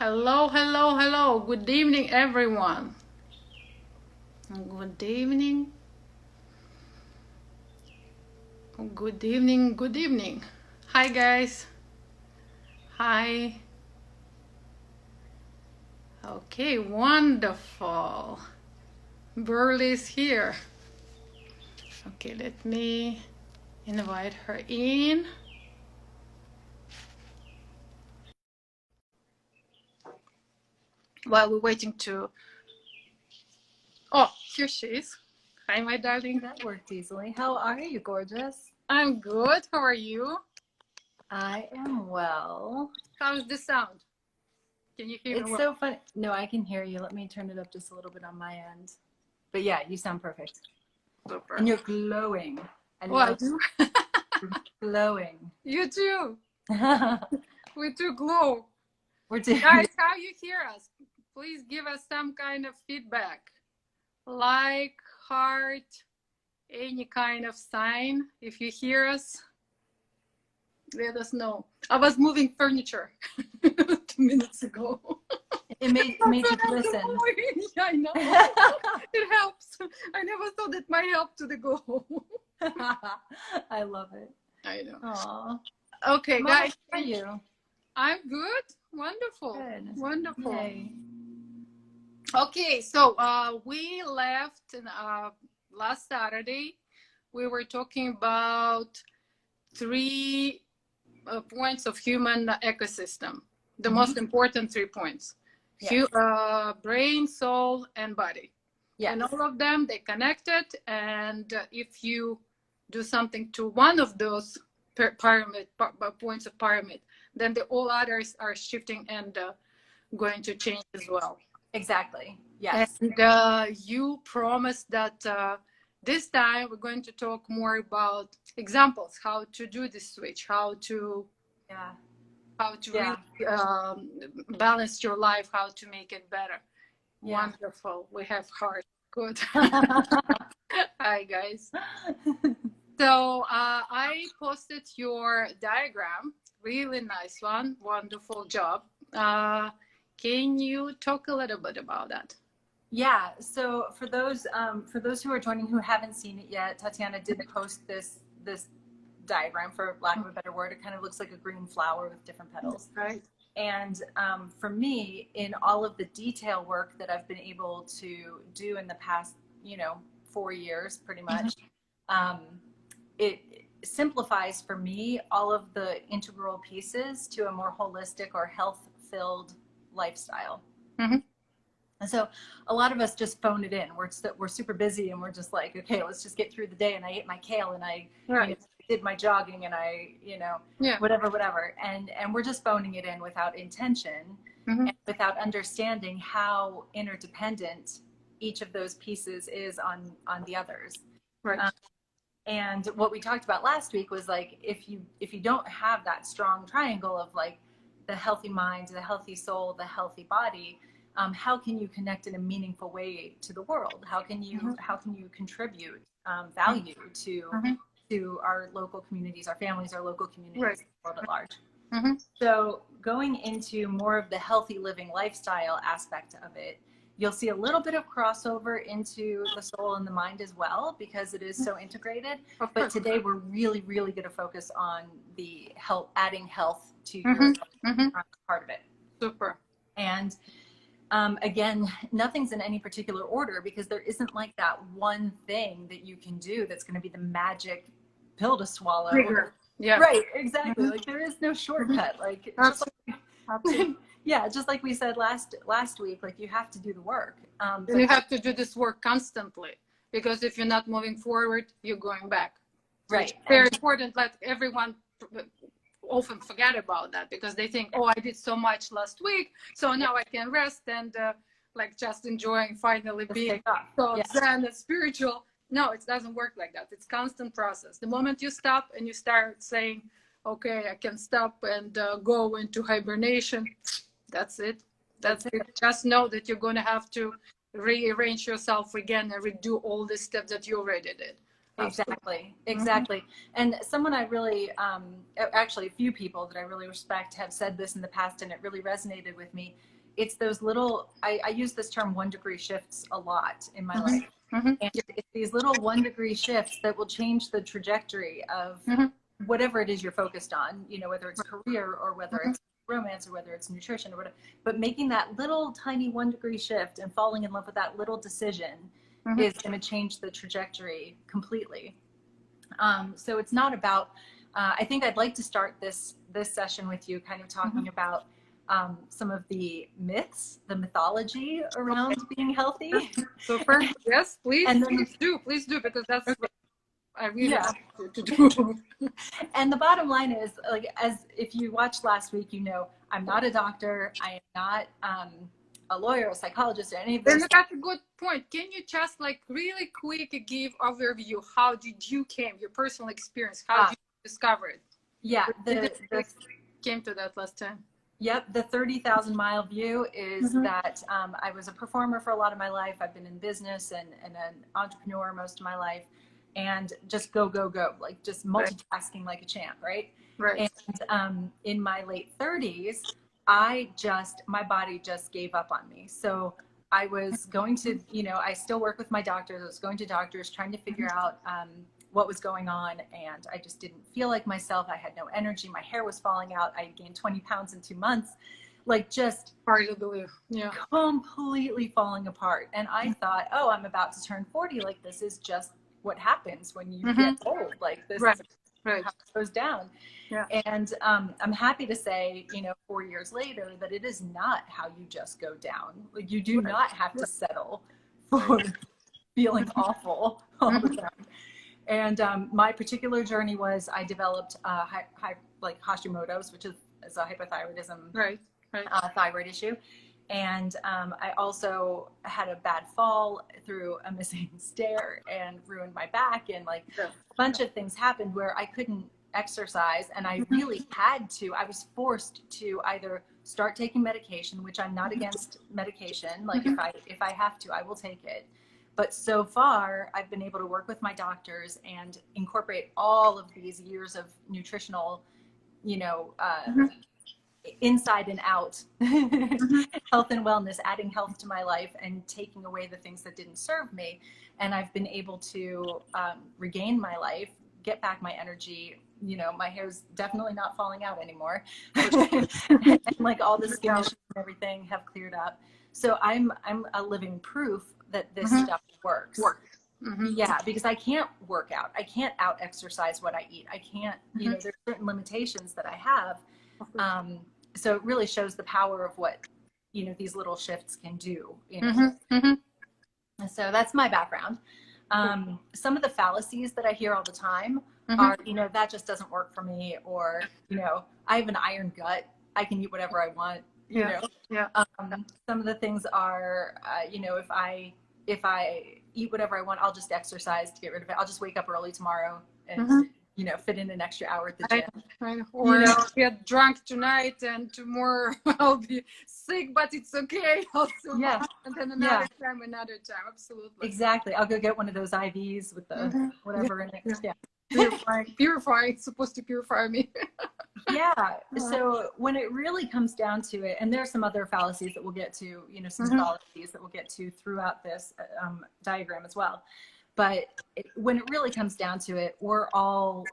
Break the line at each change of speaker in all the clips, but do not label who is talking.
Hello, hello, hello. Good evening, everyone. Good evening. Good evening. Good evening. Hi, guys. Hi. Okay, wonderful. Berly's here. Okay, let me invite her in. While we're waiting to... Oh, here she is. Hi, my darling.
That worked easily. How are you, gorgeous?
I'm good. How are you?
I am well.
How's the sound? Can you hear me?
It's so funny. No, I can hear you. Let me turn it up just a little bit on my end. But yeah, you sound perfect.
Super.
And you're glowing.
Well,
glowing.
You too. We too glow.
We're doing.
Guys, how you hear us? Please give us some kind of feedback. Like, heart, any kind of sign. If you hear us, let us know. I was moving furniture 2 minutes ago.
It made you listen.
Yeah, I know. It helps. I never thought it might help to the go.
I love it.
I know.
Aww.
Okay,
Mom,
guys.
how are you?
I'm good. Wonderful.
Good.
Wonderful.
Yay.
Okay, so we left last Saturday. We were talking about 3 points of human ecosystem. The most important 3 points.
Yes.
Brain, soul, and body.
Yes.
And all of them, they connected. And if you do something to one of those points of pyramid, then all others are shifting and going to change as well.
Exactly. Yes.
And you promised that this time we're going to talk more about examples, how to do this switch, how to really balance your life, how to make it better. Yeah. Wonderful. We have heart. Good. Hi, guys. So I posted your diagram. Really nice one. Wonderful job. Can you talk a little bit about that?
Yeah. So for those who are joining who haven't seen it yet, Tatiana did post this diagram, for lack of a better word. It kind of looks like a green flower with different petals.
Right.
And for me, in all of the detail work that I've been able to do in the past, 4 years, pretty much, it simplifies for me all of the integral pieces to a more holistic or health-filled lifestyle.
Mm-hmm.
And so a lot of us just phone it in. We're super busy and we're just like, okay, let's just get through the day. And I ate my kale and I did my jogging and I, whatever. And we're just phoning it in without intention and without understanding how interdependent each of those pieces is on the others.
Right.
And what we talked about last week was like, if you don't have that strong triangle of like the healthy mind, the healthy soul, the healthy body, how can you connect in a meaningful way to the world? How can you contribute value to our local communities, our families, our local communities, the world at large? So going into more of the healthy living lifestyle aspect of it, you'll see a little bit of crossover into the soul and the mind as well, because it is so integrated. But today we're really, really going to focus on the adding health to your part of it.
Super.
And again, nothing's in any particular order, because there isn't like that one thing that you can do that's going to be the magic pill to swallow.
Yeah.
Right. Exactly. Like there is no shortcut. Like just like we said last week, like you have to do the work.
And you have to do this work constantly, because if you're not moving forward, you're going back.
Right.
Very important. Like everyone often forget about that, because they think, oh, I did so much last week, so now I can rest and like just enjoying finally being so zen and spiritual. No, it doesn't work like that. It's constant process. The moment you stop and you start saying, okay, I can stop and go into hibernation, that's it. That's it. Just know that you're going to have to rearrange yourself again and redo all the steps that you already did.
Exactly. Exactly. And someone I really, actually a few people that I really respect have said this in the past, and it really resonated with me. It's those little, I use this term 1 degree shifts a lot in my life. And it's these little 1 degree shifts that will change the trajectory of whatever it is you're focused on, you know, whether it's career or whether it's romance or whether it's nutrition or whatever, but making that little tiny 1 degree shift and falling in love with that little decision is going to change the trajectory completely. So it's not about, I think I'd like to start this session with you kind of talking about some of the myths, the mythology around being healthy.
So first, yes, please,
and then,
please do, because that's what I really want to do.
And the bottom line is, like, as if you watched last week, you know, I'm not a doctor. I am not a lawyer, a psychologist, or any of those.
That's a good point. Can you just like really quick give overview? How did you came, your personal experience? How did you discover it?
Yeah,
came to that last time.
Yep, the 30,000 mile view is that I was a performer for a lot of my life. I've been in business and an entrepreneur most of my life, and just go, like just multitasking like a champ, right?
Right.
And in my late 30s, my body just gave up on me. So I was going to, you know, I still work with my doctors. I was going to doctors trying to figure out what was going on, and I just didn't feel like myself. I had no energy. My hair was falling out. I gained 20 pounds in 2 months, like just
hard to believe. Yeah,
completely falling apart. And I thought, oh, I'm about to turn 40. Like, this is just what happens when you get old. Like, this is how it goes down.
Yeah.
And I'm happy to say, you know, 4 years later, that it is not how you just go down. Like, you do not have to settle for feeling awful all the time. And my particular journey was I developed like Hashimoto's, which is a hypothyroidism thyroid issue. And I also had a bad fall through a missing stair and ruined my back. And like a bunch of things happened where I couldn't exercise. And I really had to, I was forced to either start taking medication, which I'm not against medication. Like if I have to, I will take it. But so far, I've been able to work with my doctors and incorporate all of these years of nutritional, you know, inside and out health and wellness, adding health to my life and taking away the things that didn't serve me. And I've been able to regain my life, get back my energy. You know, my hair's definitely not falling out anymore. And like all the skin issues and everything have cleared up. So I'm a living proof that this stuff works. Yeah, because I can't work out. I can't out exercise what I eat. I can't, you know, there's certain limitations that I have. So it really shows the power of what, you know, these little shifts can do. You know? So that's my background. Some of the fallacies that I hear all the time are, you know, that just doesn't work for me, or, you know, I have an iron gut. I can eat whatever I want. You know, some of the things are, you know, if I eat whatever I want, I'll just exercise to get rid of it. I'll just wake up early tomorrow and, you know, fit in an extra hour at the gym.
Or you know, get drunk tonight and tomorrow I'll be sick, but it's okay. Also, and then another time. Absolutely.
Exactly. I'll go get one of those IVs with the whatever in it. Yeah.
Purifying. It's supposed to purify me.
So when it really comes down to it, and there's some other fallacies that we'll get to, you know, some fallacies that we'll get to throughout this diagram as well. But when it really comes down to it, we're all,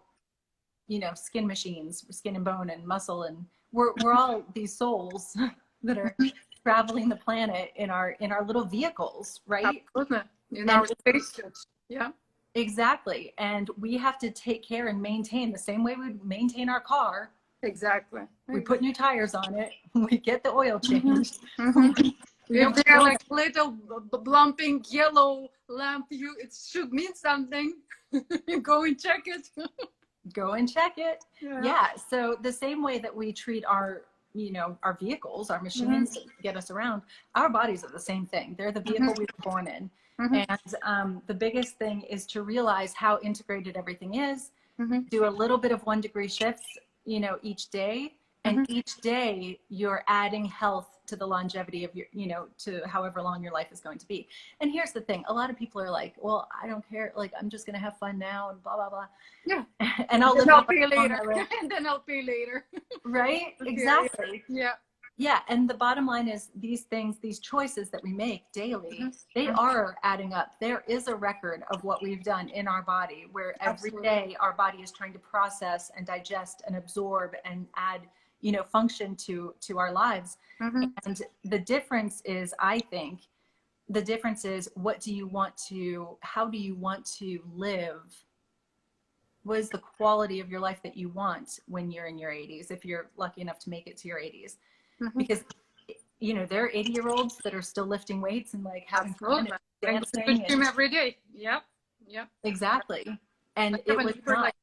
you know, skin machines, skin and bone and muscle, and we're all these souls that are traveling the planet in our little vehicles, right?
In our spacesuits. Yeah.
Exactly. And we have to take care and maintain the same way we maintain our car.
Exactly.
We put new tires on it. We get the oil changed.
If they're like little blumping yellow lamp, it should mean something. Go and check it.
Go and check it. Yeah. So the same way that we treat our, you know, our vehicles, our machines that get us around, our bodies are the same thing. They're the vehicle we were born in. And the biggest thing is to realize how integrated everything is. Do a little bit of 1 degree shifts, you know, each day. And each day you're adding health to the longevity of your, to however long your life is going to be. And here's the thing. A lot of people are like, well, I don't care. Like, I'm just going to have fun now and blah, blah, blah.
Yeah.
And I'll
pay later. And then I'll pay later.
Right? Exactly.
Yeah.
Yeah. And the bottom line is these things, these choices that we make daily, they are adding up. There is a record of what we've done in our body where every day our body is trying to process and digest and absorb and add, function to our lives. And the difference is, I think, the difference is, how do you want to live? What is the quality of your life that you want when you're in your 80s, if you're lucky enough to make it to your 80s? Because, there are 80-year-olds that are still lifting weights and like having fun and dancing.
And every day. Yep.
Exactly. And it was not.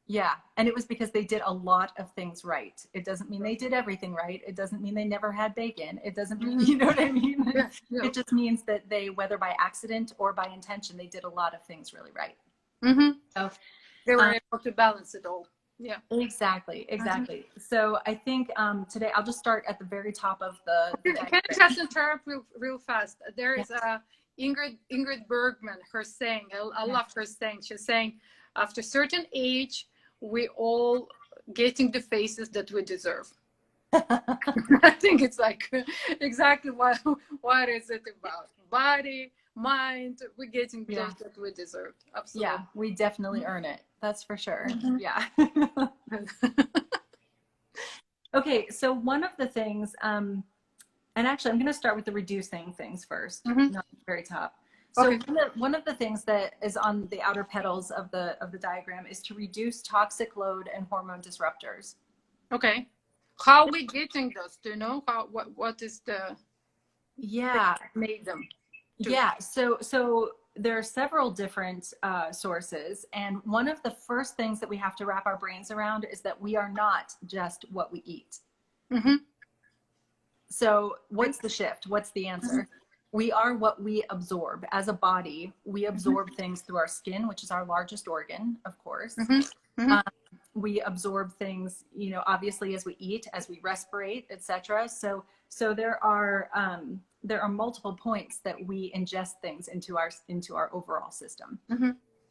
Yeah. And it was because they did a lot of things right. It doesn't mean they did everything right. It doesn't mean they never had bacon. It doesn't mean, you know what I mean? Yeah. It just means that they, whether by accident or by intention, they did a lot of things really right. So
they were able to balance it all. Yeah,
exactly. So I think today I'll just start at the very top of the
can I just interrupt real fast? There is Ingrid Bergman, her saying, I love her saying, she's saying, after a certain age, we all getting the faces that we deserve. I think it's like exactly what is it about? Body, mind, we're getting those that we deserve. Absolutely.
Yeah, we definitely earn it. That's for sure. Yeah. Okay, so one of the things, and actually I'm going to start with the reducing things first, not at the very top. So one of the things that is on the outer petals of the diagram is to reduce toxic load and hormone disruptors.
Okay. How are we getting those? Do you know what is the made them?
Yeah, so there are several different sources, and one of the first things that we have to wrap our brains around is that we are not just what we eat. So what's the shift? What's the answer? We are what we absorb. As a body, we absorb things through our skin, which is our largest organ, of course. We absorb things, obviously as we eat, as we respirate, etc. So there are multiple points that we ingest things into our overall system.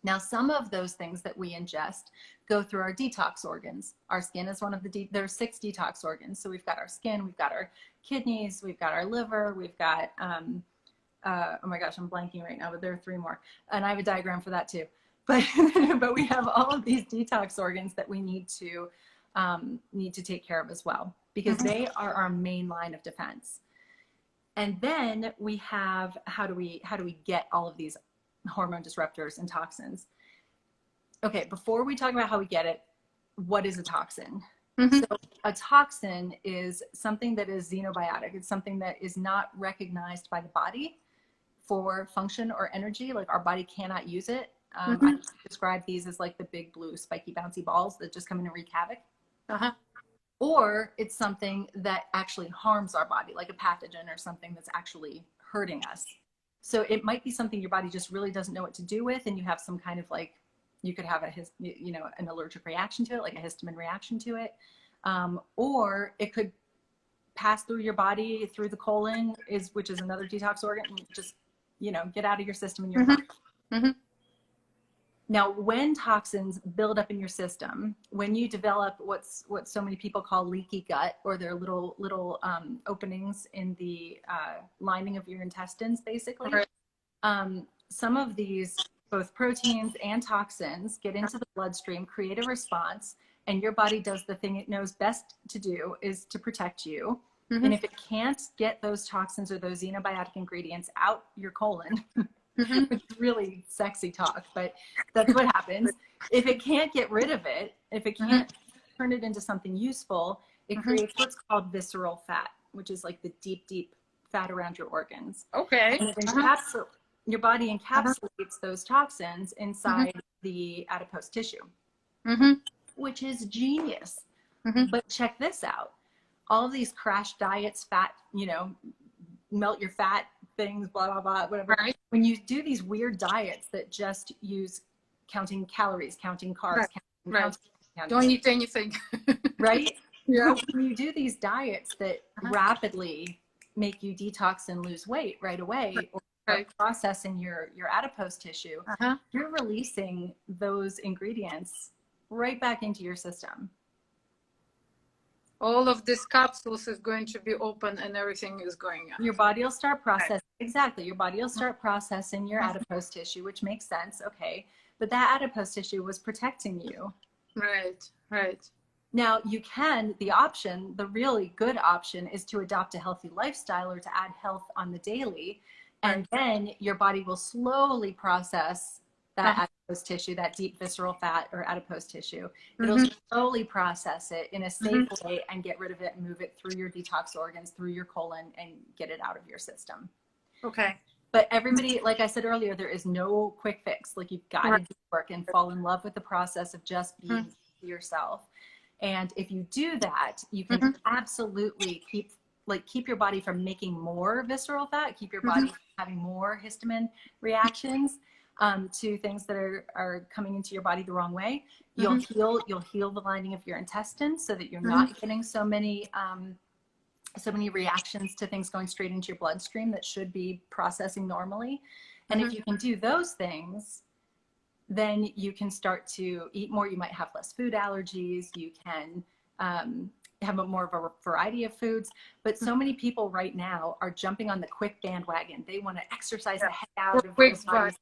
Now, some of those things that we ingest go through our detox organs. Our skin is one of there are 6 detox organs. So we've got our skin, we've got our kidneys, we've got our liver, we've got, oh my gosh, I'm blanking right now, but there are 3 more. And I have a diagram for that too. But we have all of these detox organs that we need to take care of as well, because they are our main line of defense. And then we have, how do we get all of these hormone disruptors and toxins? Okay, before we talk about how we get it, what is a toxin? So a toxin is something that is xenobiotic. It's something that is not recognized by the body for function or energy. Like, our body cannot use it. I describe these as like the big blue spiky bouncy balls that just come in and wreak havoc. Or it's something that actually harms our body, like a pathogen or something that's actually hurting us. So it might be something your body just really doesn't know what to do with, and you have some kind of like, you could have an allergic reaction to it, like a histamine reaction to it. Or it could pass through your body, through the colon, which is another detox organ, and just, get out of your system and your body. Now, when toxins build up in your system, when you develop what so many people call leaky gut, or their little openings in the lining of your intestines, basically, some of these, both proteins and toxins, get into the bloodstream, create a response, and your body does the thing it knows best to do, is to protect you. And if it can't get those toxins or those xenobiotic ingredients out your colon, which is really sexy talk, but that's what happens. If it can't get rid of it, if it can't turn it into something useful, it creates what's called visceral fat, which is like the deep fat around your organs.
Okay.
And your body encapsulates those toxins inside the adipose tissue, which is genius. But check this out. All of these crash diets, fat, melt your fat things, blah, blah, blah, whatever. When you do these weird diets that just use counting calories, counting carbs, counting,
don't eat anything.
Right? Yeah. When you do these diets that rapidly make you detox and lose weight right away, or processing your adipose tissue, you're releasing those ingredients right back into your system.
All of these capsules is going to be open and everything is going on.
Your body will start processing. Exactly. Your body will start processing your adipose tissue, which makes sense. Okay. But that adipose tissue was protecting you.
Right.
Now you can, the really good option is to adopt a healthy lifestyle or to add health on the daily. And then your body will slowly process that adipose tissue, that deep visceral fat or adipose tissue. It'll slowly process it in a safe way and get rid of it and move it through your detox organs, through your colon, and get it out of your system.
Okay.
But everybody, like I said earlier, there is no quick fix. Like you've got to do work and fall in love with the process of just being yourself. And if you do that, you can absolutely keep your body from making more visceral fat, keep your body from having more histamine reactions to things that are coming into your body the wrong way. You'll heal the lining of your intestines so that you're not getting so many reactions to things going straight into your bloodstream that should be processing normally. And if you can do those things, then you can start to eat more. You might have less food allergies. You can have more of a variety of foods. But so many people right now are jumping on the quick bandwagon. They want to exercise the heck out of their bodies.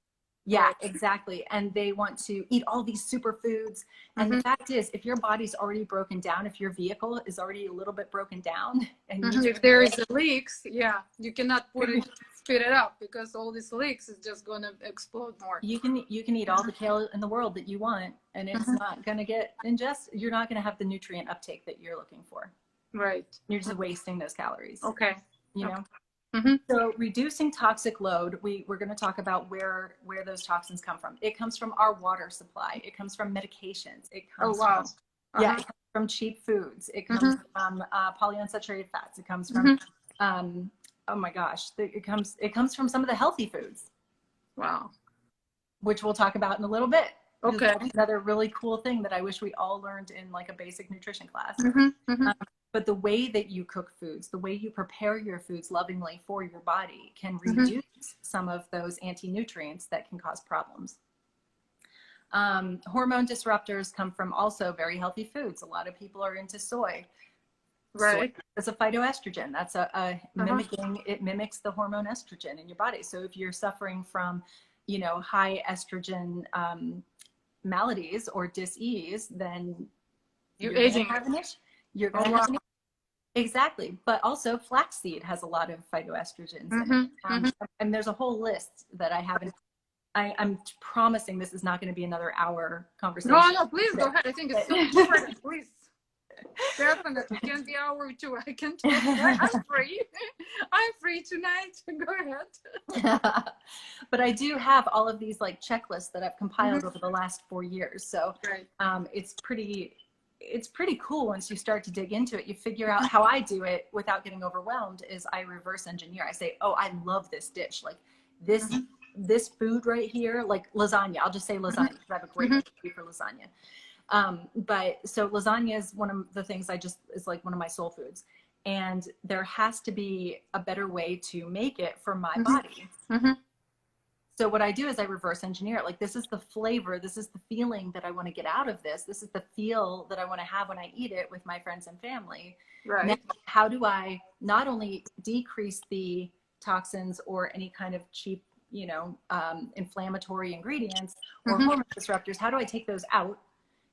Yeah, exactly. And they want to eat all these superfoods. And the fact is, if your body's already broken down, if your vehicle is already a little bit broken down, and
if there is leaks, you cannot speed it up, because all these leaks is just going to explode more.
You can eat all the kale in the world that you want, and it's not going to get you're not going to have the nutrient uptake that you're looking for.
Right.
You're just wasting those calories.
Okay.
You know? So reducing toxic load, we're going to talk about where those toxins come from. It comes from our water supply. It comes from medications. It comes from, it comes from cheap foods. It comes from polyunsaturated fats. It comes from, oh my gosh, it comes from some of the healthy foods.
Wow.
Which we'll talk about in a little bit.
Okay.
Another really cool thing that I wish we all learned in like a basic nutrition class. But the way that you cook foods, the way you prepare your foods lovingly for your body can reduce some of those anti-nutrients that can cause problems. Hormone disruptors come from also very healthy foods. A lot of people are into soy.
Right.
Soy is a phytoestrogen. That's it mimics the hormone estrogen in your body. So if you're suffering from, high estrogen maladies or dis-ease, then you're aging. You're going to have an issue. Exactly. But also flaxseed has a lot of phytoestrogens in it. And there's a whole list that I haven't. I'm promising this is not going to be another hour conversation.
No, please go ahead. I think it's so important. Please. Definitely. It can be hour or two. I can talk. I'm free. I'm free tonight. Go ahead.
But I do have all of these like checklists that I've compiled over the last 4 years. So it's pretty cool once you start to dig into it. You figure out how I do it without getting overwhelmed is I reverse engineer. I say, oh, I love this dish. Like this food right here, like lasagna. I'll just say lasagna because I have a great recipe for lasagna. But so lasagna is one of the things is like one of my soul foods. And there has to be a better way to make it for my body. So what I do is I reverse engineer it. Like, this is the flavor. This is the feeling that I want to get out of this. This is the feel that I want to have when I eat it with my friends and family.
Right.
Now, how do I not only decrease the toxins or any kind of cheap, inflammatory ingredients or hormone disruptors? How do I take those out?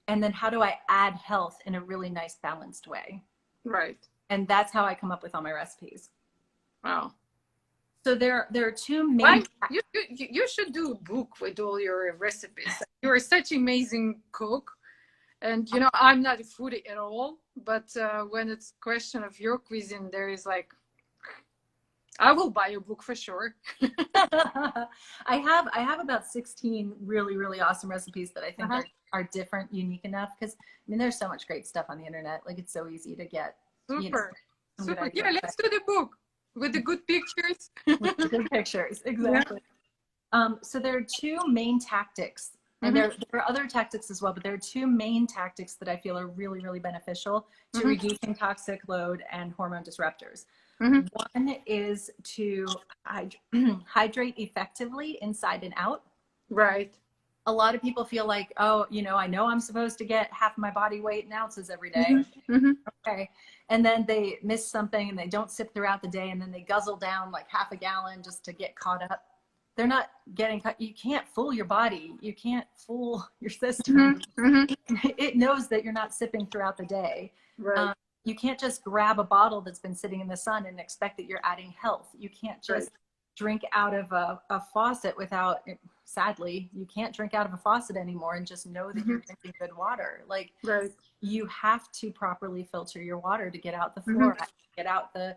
And then how do I add health in a really nice, balanced way?
Right.
And that's how I come up with all my recipes.
Wow.
So there are two main.
You should do a book with all your recipes. You're such an amazing cook, and I'm not a foodie at all. But when it's question of your cuisine, there is I will buy your book for sure.
I have about 16 really, really awesome recipes that I think are different, unique enough. Because there's so much great stuff on the internet. Like, it's so easy to get.
Super. Yeah, let's do the book. With the good pictures.
With the good pictures, exactly. So there are two main tactics And there are other tactics as well, but there are two main tactics that I feel are really, really beneficial to reducing toxic load and hormone disruptors. One is to hydrate effectively inside and out.
Right.
A lot of people feel like, oh, you know, I know I'm supposed to get half my body weight in ounces every day. Okay. And then they miss something and they don't sip throughout the day, and then they guzzle down like half a gallon just to get caught up. They're not getting cut. You can't fool your body. You can't fool your system. It knows that you're not sipping throughout the day.
Right.
You can't just grab a bottle that's been sitting in the sun and expect that you're adding health. You can't just drink out of a faucet without, sadly, you can't drink out of a faucet anymore and just know that you're drinking good water. Like, you have to properly filter your water to get out the fluoride, get out the,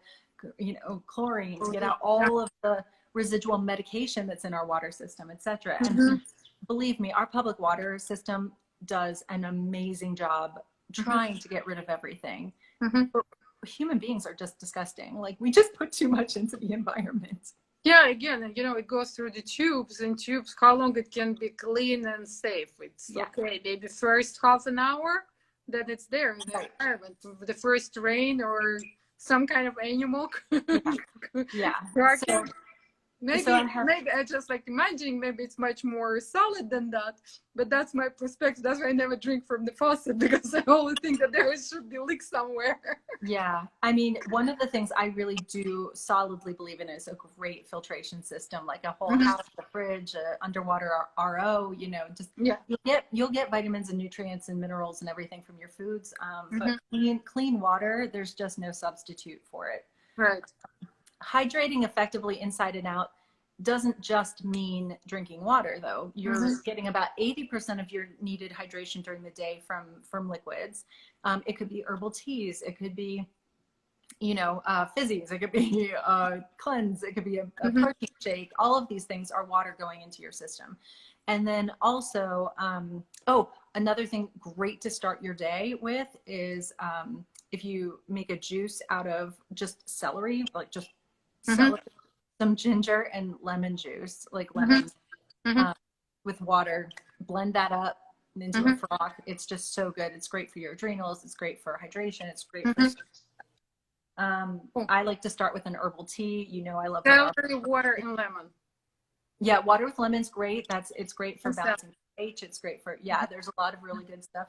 you know, chlorine, to get out all of the residual medication that's in our water system, etc. And believe me, our public water system does an amazing job trying to get rid of everything. But human beings are just disgusting. Like, we just put too much into the environment.
Yeah, again, you know, it goes through the tubes, and tubes, how long it can be clean and safe. It's okay, maybe first half an hour, then it's there in the environment. The first rain or some kind of animal. So, maybe I just like imagining maybe it's much more solid than that, but that's my perspective. That's why I never drink from the faucet, because I always think that there should be leaks somewhere.
Yeah, I mean, one of the things I really do solidly believe in is a great filtration system, like a whole house, a fridge, a underwater RO. You know, just you'll get vitamins and nutrients and minerals and everything from your foods, but clean water, there's just no substitute for it.
Right.
Hydrating effectively inside and out doesn't just mean drinking water, though. You're getting about 80% of your needed hydration during the day from liquids. It could be herbal teas. It could be, you know, fizzies. It could be cleanse. It could be a protein shake. All of these things are water going into your system. And then also, another thing great to start your day with is if you make a juice out of just celery, like just celery, some ginger and lemon juice, like lemon, with water, blend that up into a froth. It's just so good. It's great for your adrenals. It's great for hydration. It's great for I like to start with an herbal tea. You know, I love
celery, water, and lemon.
Yeah, water with lemon's great. It's great for balancing pH. It's great for, there's a lot of really good stuff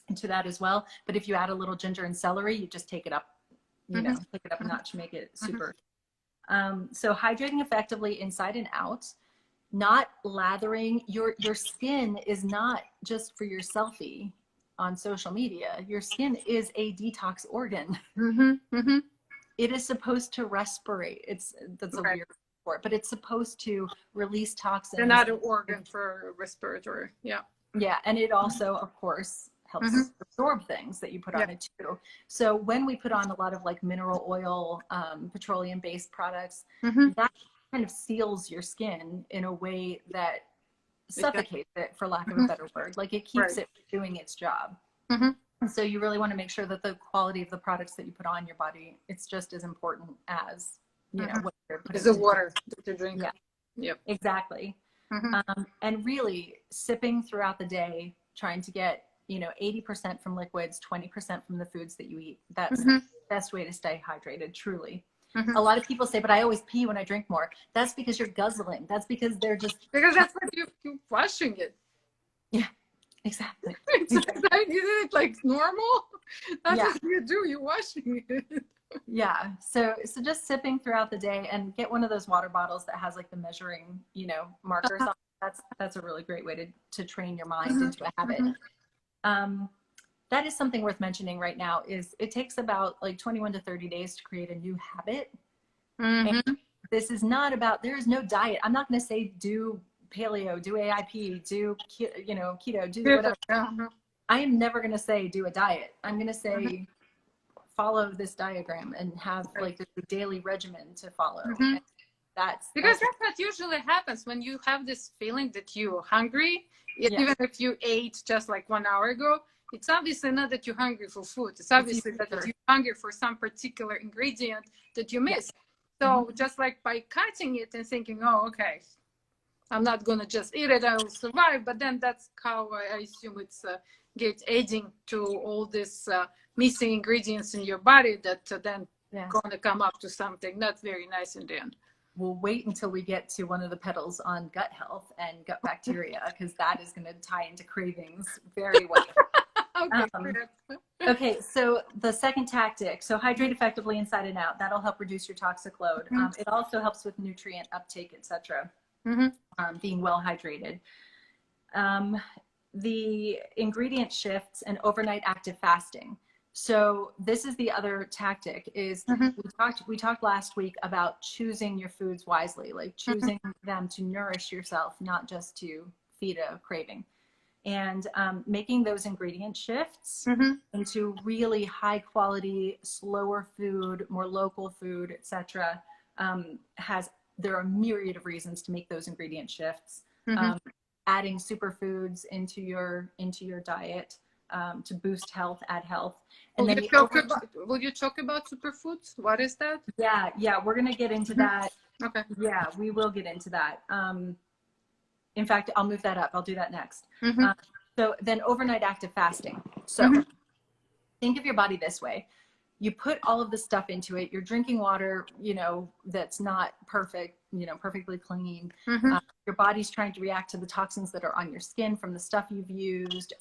into that as well. But if you add a little ginger and celery, you just take it up, you know, take it up a notch, make it super. So hydrating effectively inside and out, not lathering. Your skin is not just for your selfie on social media. Your skin is a detox organ. It is supposed to respirate. That's a weird word, but it's supposed to release toxins.
Another organ for respiratory. Yeah,
and it also, of course, helps absorb things that you put on it too. So when we put on a lot of like mineral oil, petroleum-based products, that kind of seals your skin in a way that suffocates it, for lack of a better word. Like, it keeps it doing its job. So you really want to make sure that the quality of the products that you put on your body, it's just as important as, you know, what you're putting
the water that you drink.
Exactly. And really sipping throughout the day, trying to get, you know, 80% from liquids, 20% from the foods that you eat. That's the best way to stay hydrated, truly. A lot of people say, but I always pee when I drink more. That's because you're guzzling. That's because they're just...
Because that's what you're flushing it.
Yeah, exactly.
You did it like normal. That's what you do. You're washing it.
Yeah. So just sipping throughout the day, and get one of those water bottles that has like the measuring, you know, markers on it. That's a really great way to train your mind into a habit. That is something worth mentioning right now, is it takes about like 21 to 30 days to create a new habit. And this is not about, there is no diet. I'm not going to say do paleo, do AIP, do, you know, keto, do whatever. I am never going to say do a diet. I'm going to say follow this diagram and have like a daily regimen to follow. That's
because that's what usually happens when you have this feeling that you're hungry. Even if you ate just like 1 hour ago, it's obviously not that you're hungry for food. It's obviously that you're hungry for some particular ingredient that you miss. So just like by cutting it and thinking, oh, okay, I'm not going to just eat it, I will survive. But then that's how I assume it's gets adding to all this missing ingredients in your body that then going to come up to something not very nice in the end.
We'll wait until we get to one of the petals on gut health and gut bacteria, because that is going to tie into cravings very well. Okay, so the second tactic, so hydrate effectively inside and out. That'll help reduce your toxic load. It also helps with nutrient uptake, etc. Being well hydrated. The ingredient shifts and overnight active fasting. So this is the other tactic is we talked last week about choosing your foods wisely, like choosing them to nourish yourself, not just to feed a craving. And making those ingredient shifts into really high quality, slower food, more local food, etc. There are a myriad of reasons to make those ingredient shifts. Adding superfoods into your diet to boost health, add health. And
will you talk about superfoods? What is that?
Yeah, we're gonna get into that.
Okay.
Yeah, we will get into that. In fact, I'll move that up. I'll do that next. So then overnight active fasting. So think of your body this way. You put all of this stuff into it. You're drinking water, you know, that's not perfect, you know, perfectly clean. Your body's trying to react to the toxins that are on your skin from the stuff you've used.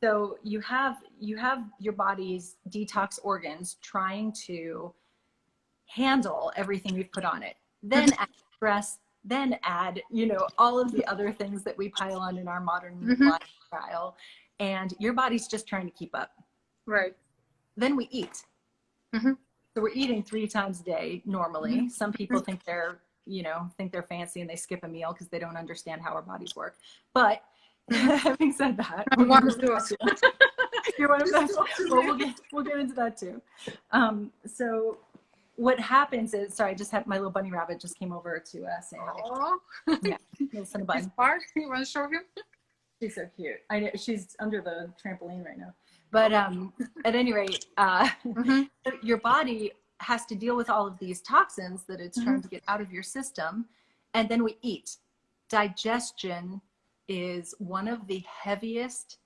So you have your body's detox organs trying to handle everything you've put on it. Then add stress, then add, you know, all of the other things that we pile on in our modern lifestyle. And your body's just trying to keep up.
Right.
Then we eat. So we're eating 3 times a day normally. Some people think they're fancy and they skip a meal because they don't understand how our bodies work. But having said that,
I'm one of those.
You're one of those. Well, we'll get into that too. So what happens is, sorry, I just had my little bunny rabbit just came over to say hi.
Oh,
yeah, little son of bun.
You want to show him?
She's so cute. I know she's under the trampoline right now. But at any rate, your body has to deal with all of these toxins that it's trying to get out of your system, and then we eat. Digestion is one of the heaviest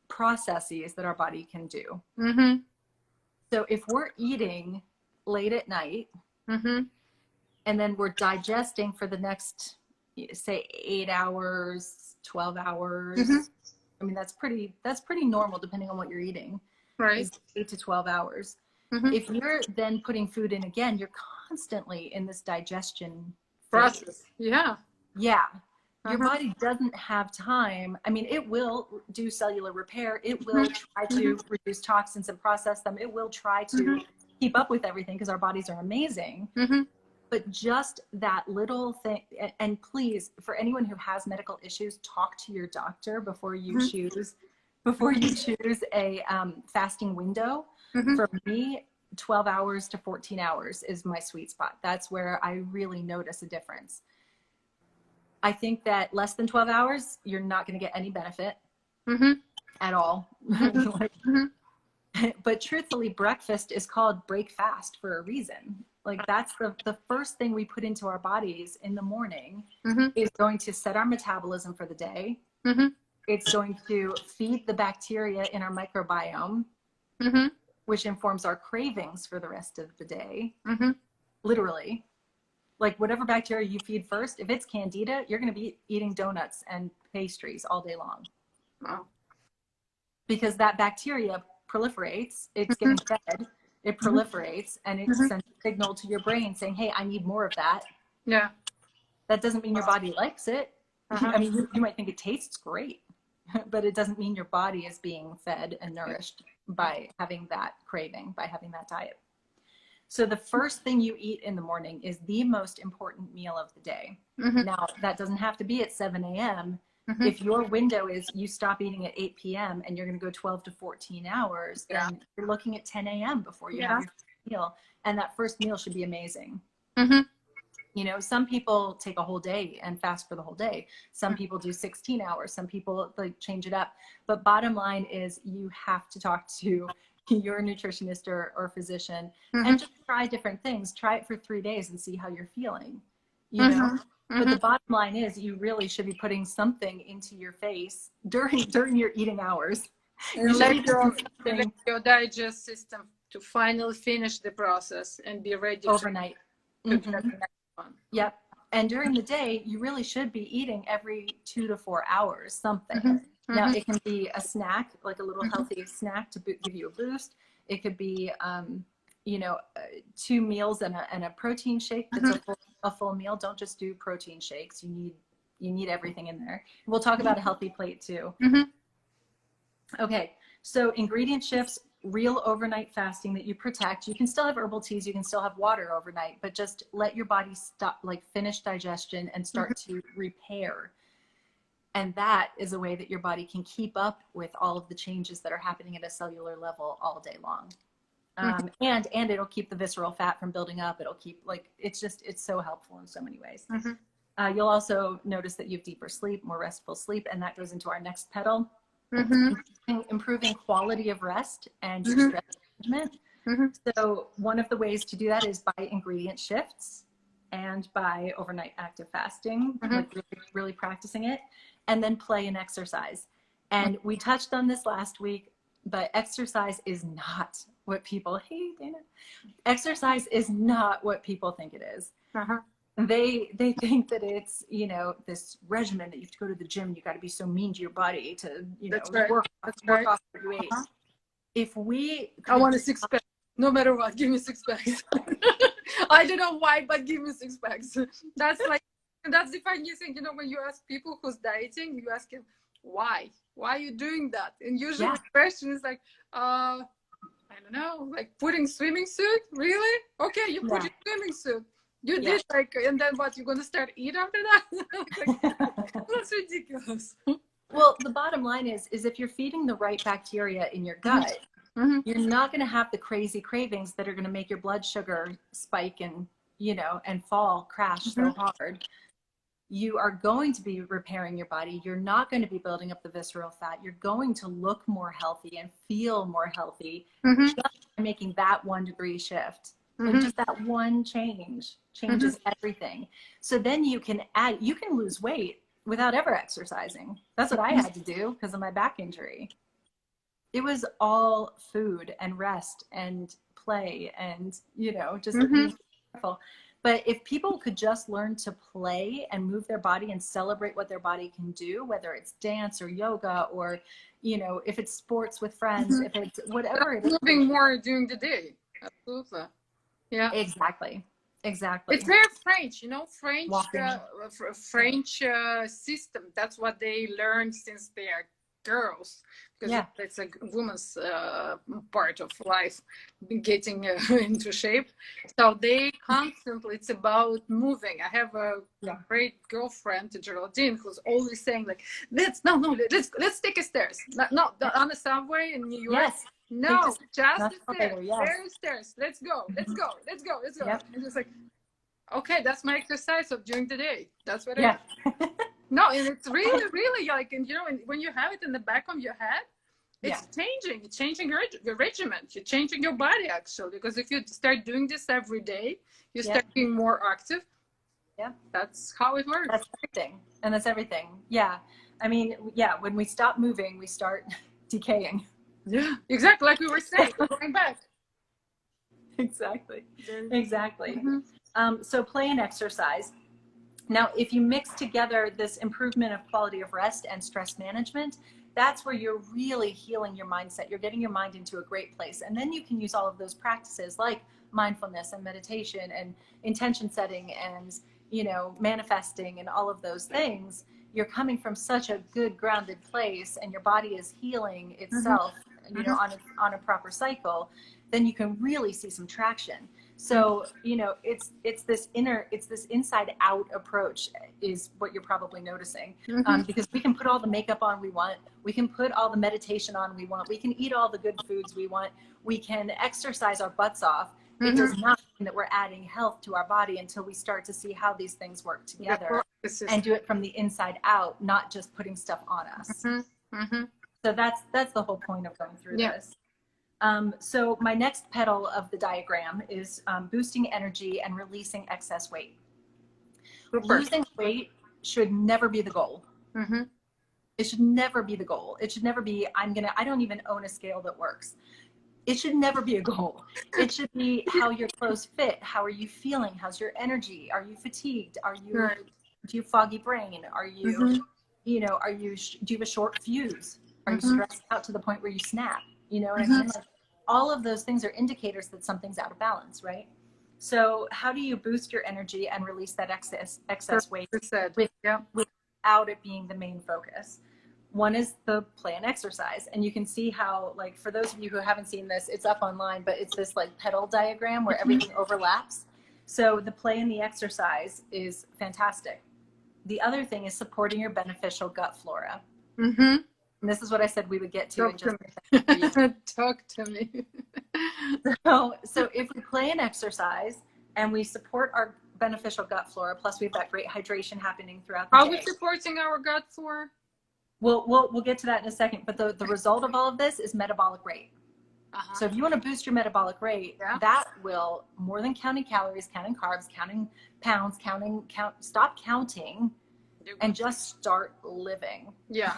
processes that our body can do. So if we're eating late at night, and then we're digesting for the next, say, 8 hours, 12 hours. I mean, that's pretty normal depending on what you're eating.
Right.
8 to 12 hours. If you're then putting food in again, you're constantly in this digestion
process. Yeah.
Your body doesn't have time. I mean, it will do cellular repair. It will try to reduce toxins and process them. It will try to keep up with everything because our bodies are amazing. But just that little thing, and please, for anyone who has medical issues, talk to your doctor before you choose a fasting window. For me, 12 hours to 14 hours is my sweet spot. That's where I really notice a difference. I think that less than 12 hours, you're not going to get any benefit at all. But truthfully, breakfast is called break fast for a reason. Like that's the first thing we put into our bodies in the morning is going to set our metabolism for the day. It's going to feed the bacteria in our microbiome, which informs our cravings for the rest of the day. Literally. Like whatever bacteria you feed first, if it's Candida, you're going to be eating donuts and pastries all day long.
Wow.
Because that bacteria proliferates, it's getting fed, it proliferates, and it sends a signal to your brain saying, hey, I need more of that.
Yeah.
That doesn't mean your body likes it. I mean, you might think it tastes great, but it doesn't mean your body is being fed and nourished by having that craving, by having that diet. So the first thing you eat in the morning is the most important meal of the day. Now, that doesn't have to be at 7 a.m. If your window is you stop eating at 8 p.m. and you're going to go 12 to 14 hours, then you're looking at 10 a.m. before you have your meal. And that first meal should be amazing. You know, some people take a whole day and fast for the whole day. Some people do 16 hours. Some people like change it up. But bottom line is you have to talk to your nutritionist or physician and just try different things. Try it for 3 days and see how you're feeling. You know, But the bottom line is you really should be putting something into your face during your eating hours.
And let your digest system to finally finish the process and be ready
overnight.
to get the next one.
Yep. And during the day, you really should be eating every 2 to 4 hours something. Now, it can be a snack, like a little healthy snack to give you a boost. It could be, 2 meals and a protein shake that's a full meal. Don't just do protein shakes. You need everything in there. We'll talk about a healthy plate too. Okay, so ingredient shifts, real overnight fasting that you protect. You can still have herbal teas, you can still have water overnight, but just let your body stop, like finish digestion and start to repair. And that is a way that your body can keep up with all of the changes that are happening at a cellular level all day long. And it'll keep the visceral fat from building up. It'll keep, like, it's so helpful in so many ways. You'll also notice that you have deeper sleep, more restful sleep, and that goes into our next pedal. Improving quality of rest and your stress management. So one of the ways to do that is by ingredient shifts and by overnight active fasting, like really practicing it, and then play and exercise. And we touched on this last week, but exercise is not what people, hey Dana, exercise is not what people think it is. They think that it's, this regimen that you have to go to the gym, you got to be so mean to your body to, work off what you ate. If we,
I want a 6-pack, no matter what, give me 6 packs. I don't know why, but give me 6 packs. That's the funny thing, when you ask people who's dieting, you ask him, why are you doing that? And usually the question is like, I don't know, like putting swimming suit, really? Okay, you put your swimming suit. You did and then what, you're going to start eating after that? That's ridiculous.
Well, the bottom line is if you're feeding the right bacteria in your gut, you're not going to have the crazy cravings that are going to make your blood sugar spike and, and crash so hard. You are going to be repairing your body. You're not going to be building up the visceral fat. You're going to look more healthy and feel more healthy just by making that 1 degree shift. Like just that one changes everything. So then you can lose weight without ever exercising. That's what I had to do because of my back injury. It was all food and rest and play and, just being careful. But if people could just learn to play and move their body and celebrate what their body can do, whether it's dance or yoga or, if it's sports with friends, if it's whatever it is.
Moving more during the day. Absolutely. Yeah.
Exactly.
It's very French, French system. That's what they learned since they are girls, because it's a woman's part of life, getting into shape. So they constantly, it's about moving. I have a great girlfriend, Geraldine, who's always saying like, let's take a stairs. No, on the subway in New York.
Yes.
No, just the stairs. Let's go.
Yep.
And it's like, okay, that's my exercise of during the day. That's what it is. No, and it's really like, and when you have it in the back of your head, it's changing your regimen. You're changing your body actually, because if you start doing this every day, you start being more active. Yeah, that's how it works.
That's everything. Yeah, I mean, when we stop moving, we start decaying.
Yeah, exactly. Like we were saying, going back.
Exactly. So play and exercise. Now, if you mix together this improvement of quality of rest and stress management, that's where you're really healing your mindset. You're getting your mind into a great place. And then you can use all of those practices like mindfulness and meditation and intention setting and, manifesting and all of those things. You're coming from such a good grounded place and your body is healing itself, on a proper cycle, then you can really see some traction. So, it's this inside out approach is what you're probably noticing, because we can put all the makeup on we want. We can put all the meditation on we want. We can eat all the good foods we want. We can exercise our butts off. It does not mean that we're adding health to our body until we start to see how these things work together and do it from the inside out, not just putting stuff on us. So that's the whole point of going through this. So my next pedal of the diagram is boosting energy and releasing excess weight.
Super.
Losing weight should never be the goal.
Mm-hmm.
It should never be the goal. It should never be, I don't even own a scale that works. It should never be a goal. It should be how your clothes fit. How are you feeling? How's your energy? Are you fatigued?
Right.
Do you have foggy brain? Are you,
Mm-hmm.
do you have a short fuse? Are you
Mm-hmm.
stressed out to the point where you snap? You know what
Mm-hmm.
I mean? Like, all of those things are indicators that something's out of balance, right? So how do you boost your energy and release that excess weight
Yeah.
without it being the main focus? One is the play and exercise. And you can see how, like, for those of you who haven't seen this, it's up online, but it's this like pedal diagram where everything overlaps. So the play and the exercise is fantastic. The other thing is supporting your beneficial gut flora.
Mm-hmm.
And this is what I said we would get to.
Talk to me.
So if we play and exercise and we support our beneficial gut flora, plus we've got great hydration happening throughout the day.
Are we supporting our gut flora?
We'll get to that in a second, but the result of all of this is metabolic rate.
Uh-huh.
So if you want to boost your metabolic rate, that will, more than counting calories, counting carbs, counting pounds, stop counting and just start living.
Yeah.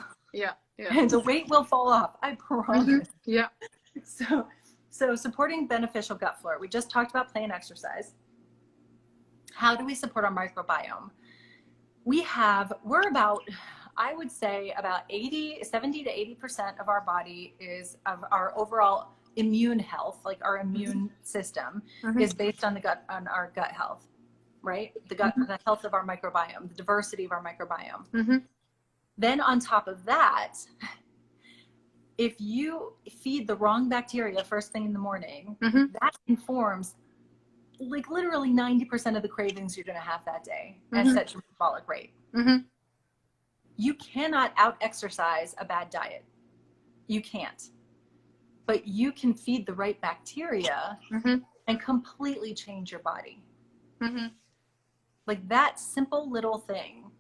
And the weight will fall off, I promise.
Mm-hmm. Yeah.
So supporting beneficial gut flora. We just talked about play and exercise. How do we support our microbiome? We're about, I would say about 70 to 80% of our body is of our overall immune health, like our immune system is based on our gut health, right? The health of our microbiome, the diversity of our microbiome. Then on top of that, if you feed the wrong bacteria first thing in the morning, that informs like literally 90% of the cravings you're going to have that day and set your metabolic rate. You cannot out-exercise a bad diet. You can't. But you can feed the right bacteria and completely change your body. Like that simple little thing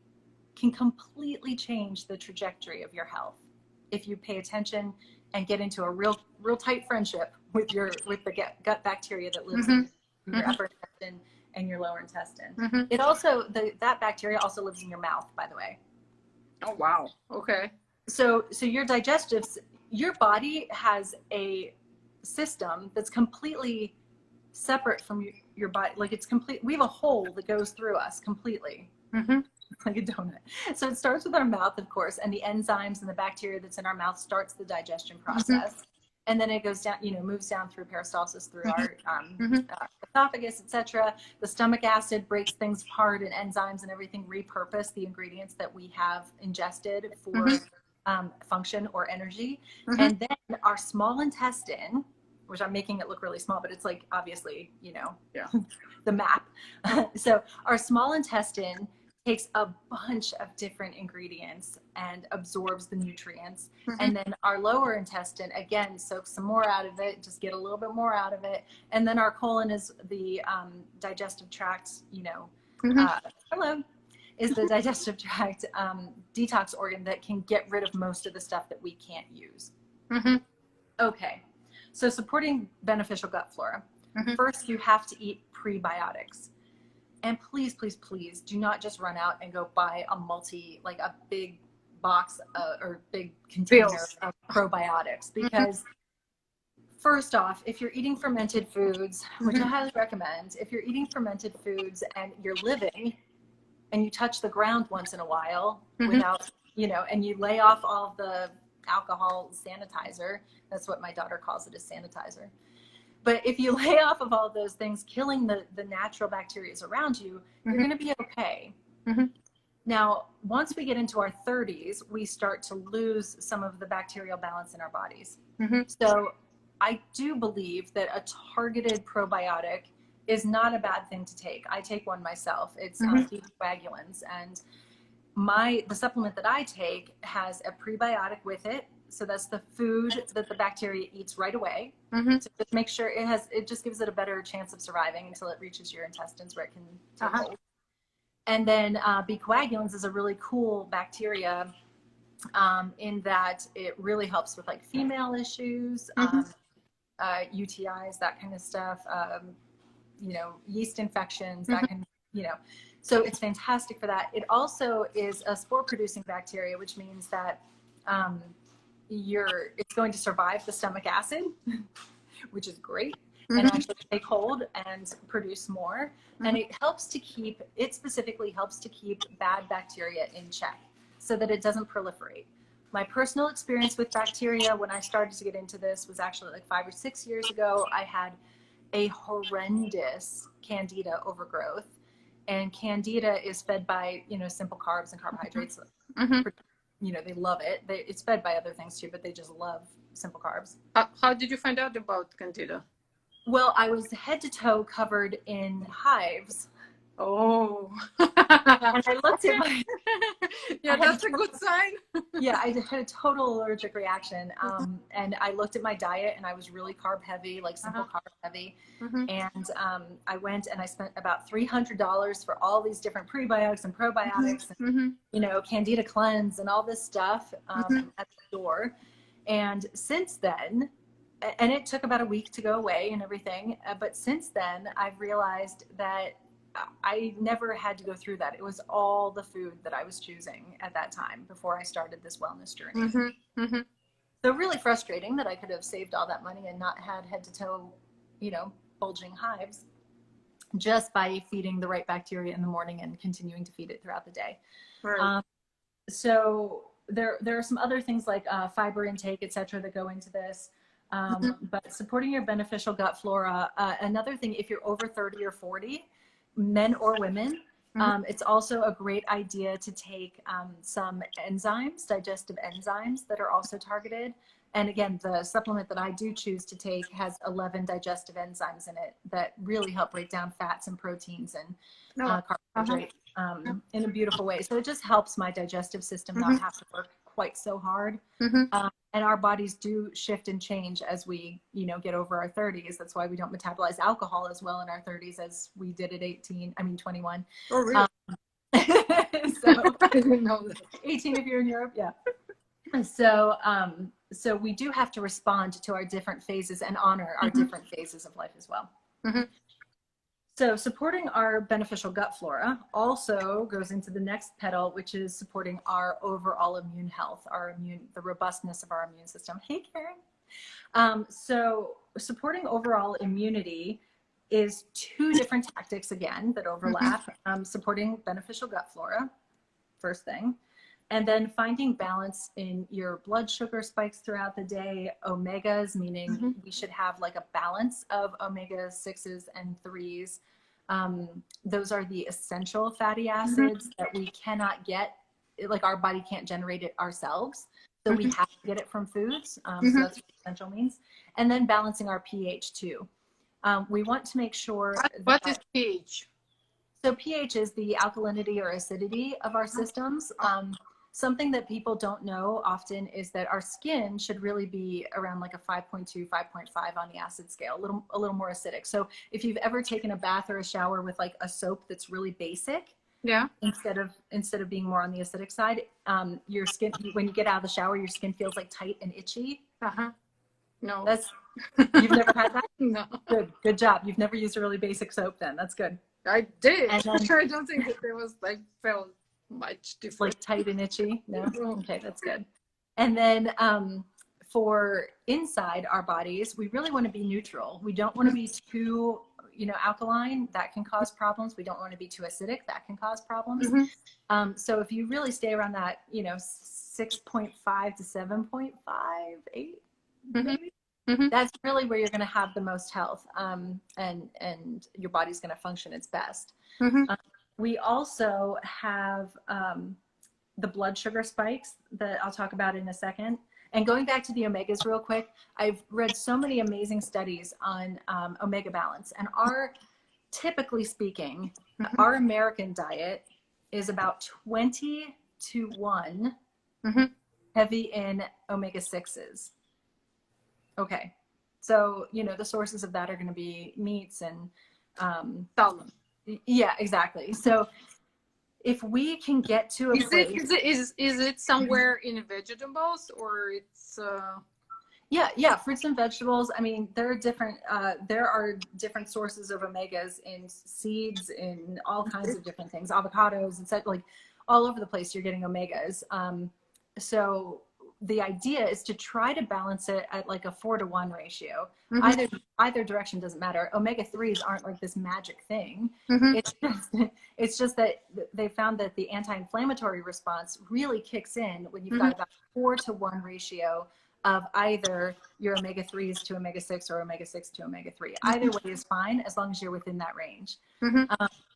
can completely change the trajectory of your health if you pay attention and get into a real tight friendship with the gut bacteria that lives in your upper intestine and your lower intestine. It also, that bacteria also lives in your mouth, by the way.
Oh, wow. Okay.
So your body has a system that's completely separate from your body. Like it's complete. We have a hole that goes through us completely. Like a donut. So it starts with our mouth, of course, and the enzymes and the bacteria that's in our mouth starts the digestion process. And then it goes down, moves down through peristalsis, through our esophagus, etc. The stomach acid breaks things apart, and enzymes and everything repurpose the ingredients that we have ingested for function or energy. And then our small intestine, which I'm making it look really small, but it's like obviously, the map. So our small intestine takes a bunch of different ingredients and absorbs the nutrients. And then our lower intestine, again, soaks some more out of it, just get a little bit more out of it. And then our colon is the digestive tract, is the digestive tract detox organ that can get rid of most of the stuff that we can't use. Okay, so supporting beneficial gut flora. First, you have to eat prebiotics. And please, please, please do not just run out and go buy a big box or big container of probiotics. Because first off, if you're eating fermented foods, which I highly recommend, if you're eating fermented foods and you're living and you touch the ground once in a while without, and you lay off all the alcohol sanitizer, that's what my daughter calls it, is sanitizer. But if you lay off of all those things, killing the natural bacteria around you, you're going to be okay. Now, once we get into our 30s, we start to lose some of the bacterial balance in our bodies. So I do believe that a targeted probiotic is not a bad thing to take. I take one myself. It's coagulans. And the supplement that I take has a prebiotic with it. So that's the food that the bacteria eats right away. So just make sure it just gives it a better chance of surviving until it reaches your intestines where it can take hold. And then B. coagulans is a really cool bacteria in that it really helps with like female issues, UTIs, that kind of stuff, yeast infections, that can, So it's fantastic for that. It also is a spore-producing bacteria, which means that it's going to survive the stomach acid, which is great, and actually take hold and produce more. And it specifically helps to keep bad bacteria in check so that it doesn't proliferate. My personal experience with bacteria when I started to get into this was actually like 5 or 6 years ago. I had a horrendous Candida overgrowth. And Candida is fed by, simple carbs and carbohydrates. They love it. It's fed by other things too, but they just love simple carbs.
How did you find out about Candida?
Well, I was head to toe covered in hives.
Oh.
And I looked at my...
Yeah, that's a good sign.
Yeah, I had a total allergic reaction. And I looked at my diet and I was really carb heavy, like simple carb heavy. And I went and I spent about $300 for all these different prebiotics and probiotics, and, Candida cleanse and all this stuff at the door. And since then, and it took about a week to go away and everything, but since then I've realized that I never had to go through that. It was all the food that I was choosing at that time before I started this wellness journey. So really frustrating that I could have saved all that money and not had head to toe, bulging hives just by feeding the right bacteria in the morning and continuing to feed it throughout the day. Right. So there are some other things like fiber intake, et cetera, that go into this. But supporting your beneficial gut flora. Another thing, if you're over 30 or 40, men or women, it's also a great idea to take some enzymes, digestive enzymes that are also targeted. And again, the supplement that I do choose to take has 11 digestive enzymes in it that really help break down fats and proteins and carbohydrates in a beautiful way. So it just helps my digestive system not have to work quite so hard. And our bodies do shift and change as we, get over our 30s. That's why we don't metabolize alcohol as well in our 30s as we did at 21. Oh, really? So I didn't know that. 18 if you're in Europe, yeah. So we do have to respond to our different phases and honor our different phases of life as well. So supporting our beneficial gut flora also goes into the next pedal, which is supporting our overall immune health, the robustness of our immune system. Hey, Karen. So supporting overall immunity is 2 different tactics, again, that overlap. Supporting beneficial gut flora, first thing. And then finding balance in your blood sugar spikes throughout the day, omegas, meaning we should have like a balance of omega-6s and 3s. Those are the essential fatty acids that we cannot get, like our body can't generate it ourselves. So we have to get it from foods. So that's what essential means. And then balancing our pH too. We want to make sure.
What is pH?
So pH is the alkalinity or acidity of our systems. Something that people don't know often is that our skin should really be around like a 5.2, 5.5 on the acid scale, a little more acidic. So if you've ever taken a bath or a shower with like a soap that's really basic, instead of being more on the acidic side, your skin, when you get out of the shower, your skin feels like tight and itchy.
No.
You've never had that?
No.
Good job. You've never used a really basic soap then. That's good.
I did.
And then,
I don't think that there was felt much different.
Like tight and itchy? No? Okay, that's good. And then for inside our bodies, we really want to be neutral. We don't want to be too, alkaline. That can cause problems. We don't want to be too acidic. That can cause problems. So if you really stay around that, 6.5 to 7.5, 8, maybe. That's really where you're going to have the most health, and your body's going to function its best. We also have the blood sugar spikes that I'll talk about in a second. And going back to the omegas real quick, I've read so many amazing studies on omega balance. And typically speaking, our American diet is about 20 to 1 heavy in omega-6s. Okay. So, the sources of that are going to be meats and
salmon.
Yeah, exactly. So if we can get to a place...
Is it somewhere in vegetables or it's...
Yeah, fruits and vegetables. I mean, there are different sources of omegas in seeds, in all kinds of different things, avocados, and such, like all over the place. You're getting omegas. So the idea is to try to balance it at like a 4-to-1 ratio. Either direction doesn't matter. Omega-3s aren't like this magic thing. It's just that they found that the anti-inflammatory response really kicks in when you've got about 4-to-1 ratio of either your omega-3s to omega-6 or omega-6 to omega-3. Either way is fine as long as you're within that range.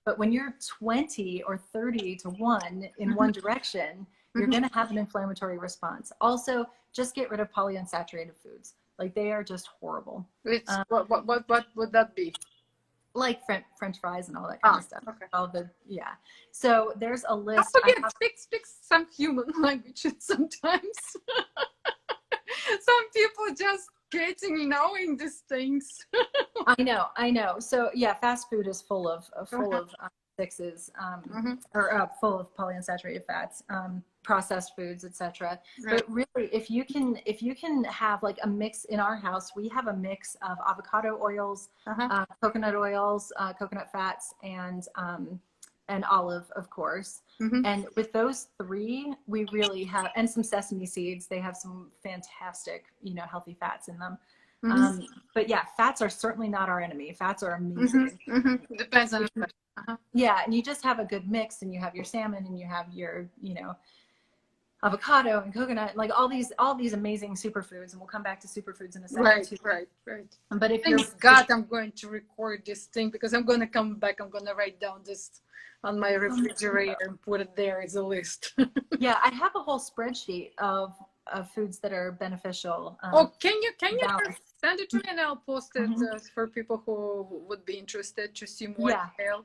But when you're 20 or 30-to-1 in one direction, you're going to have an inflammatory response. Also, just get rid of polyunsaturated foods. Like, they are just horrible.
What would that be?
Like French fries and all that kind of stuff.
Okay.
All the, yeah. So there's a list.
Don't forget, speak some human language sometimes. Some people just getting knowing these things.
I know. So yeah, fast food is full of sixes, or full of polyunsaturated fats, processed foods, etc. Right. But really, if you can have like a mix in our house, we have a mix of avocado oils, coconut oils, coconut fats, and olive, of course. And with those three, we really have, and some sesame seeds. They have some fantastic, healthy fats in them. But yeah, fats are certainly not our enemy. Fats are amazing.
Depends on
yeah, and you just have a good mix, and you have your salmon, and you have your, avocado and coconut, like all these amazing superfoods, and we'll come back to superfoods in a second too. Right. But if
I'm going to record this thing, because I'm going to come back. I'm going to write down this on my refrigerator and put it there as a list.
Yeah, I have a whole spreadsheet of foods that are beneficial.
Can you send it to me, and I'll post it for people who would be interested to see more detail?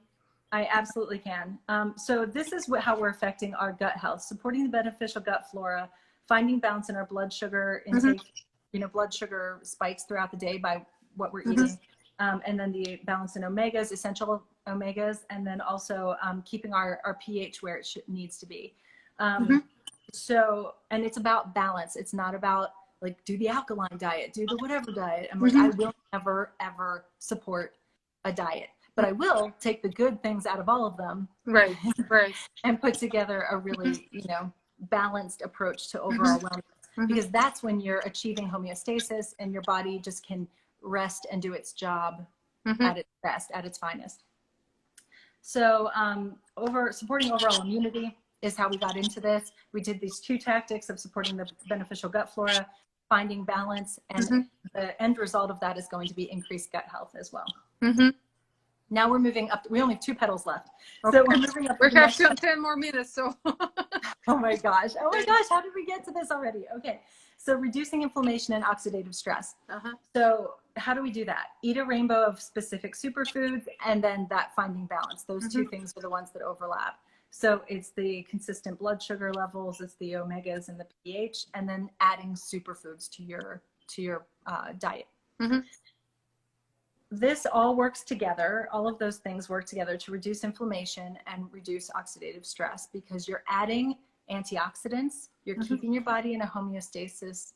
I absolutely can. So this is how we're affecting our gut health, supporting the beneficial gut flora, finding balance in our blood sugar intake, blood sugar spikes throughout the day by what we're eating, and then the balance in omegas, essential omegas, and then also keeping our pH where it needs to be. So, and it's about balance. It's not about like, do the alkaline diet, do the whatever diet. I'm like, I will never, ever support a diet. But I will take the good things out of all of them,
right,
and put together a really, balanced approach to overall wellness, because that's when you're achieving homeostasis and your body just can rest and do its job at its best, at its finest. So, supporting overall immunity is how we got into this. We did these 2 tactics of supporting the beneficial gut flora, finding balance, and the end result of that is going to be increased gut health as well. Now we're moving up. We only have 2 petals left. Okay. So we're moving up.
We have 10 more minutes. So.
Oh my gosh. How did we get to this already? Okay. So reducing inflammation and oxidative stress. So how do we do that? Eat a rainbow of specific superfoods, and then that finding balance. Those 2 things are the ones that overlap. So it's the consistent blood sugar levels, it's the omegas and the pH, and then adding superfoods to your diet. This all works together. All of those things work together to reduce inflammation and reduce oxidative stress, because you're adding antioxidants, you're keeping your body in a homeostasis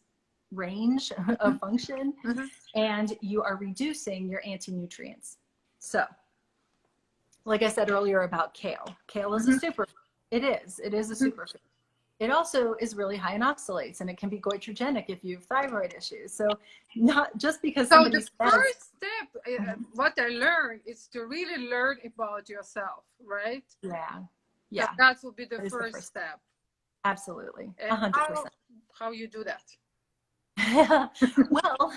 range of function, and you are reducing your anti-nutrients. So, like I said earlier about kale. Kale is a superfood. It is a superfood. It also is really high in oxalates, and it can be goitrogenic if you have thyroid issues. So not just because somebody
says... So the first step, what I learned, is to really learn about yourself, right?
Yeah.
That will be the first step.
Absolutely.
And 100%. How you do that?
Well,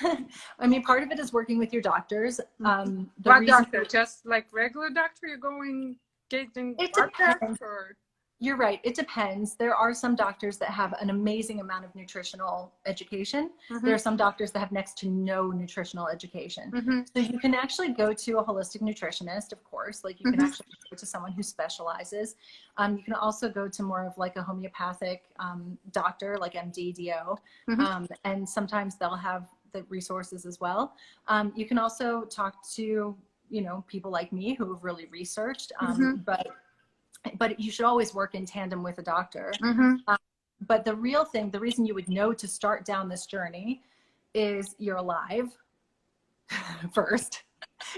I mean, part of it is working with your doctors.
What doctor? Just like regular doctor? You're going getting blood tests, or?
You're right. It depends. There are some doctors that have an amazing amount of nutritional education. There are some doctors that have next to no nutritional education. So you can actually go to a holistic nutritionist, of course. Like you can actually go to someone who specializes. You can also go to more of like a homeopathic doctor, like MD, DO. And sometimes they'll have the resources as well. You can also talk to, people like me who have really researched, but you should always work in tandem with a doctor. But the real thing, the reason you would know to start down this journey is you're alive first.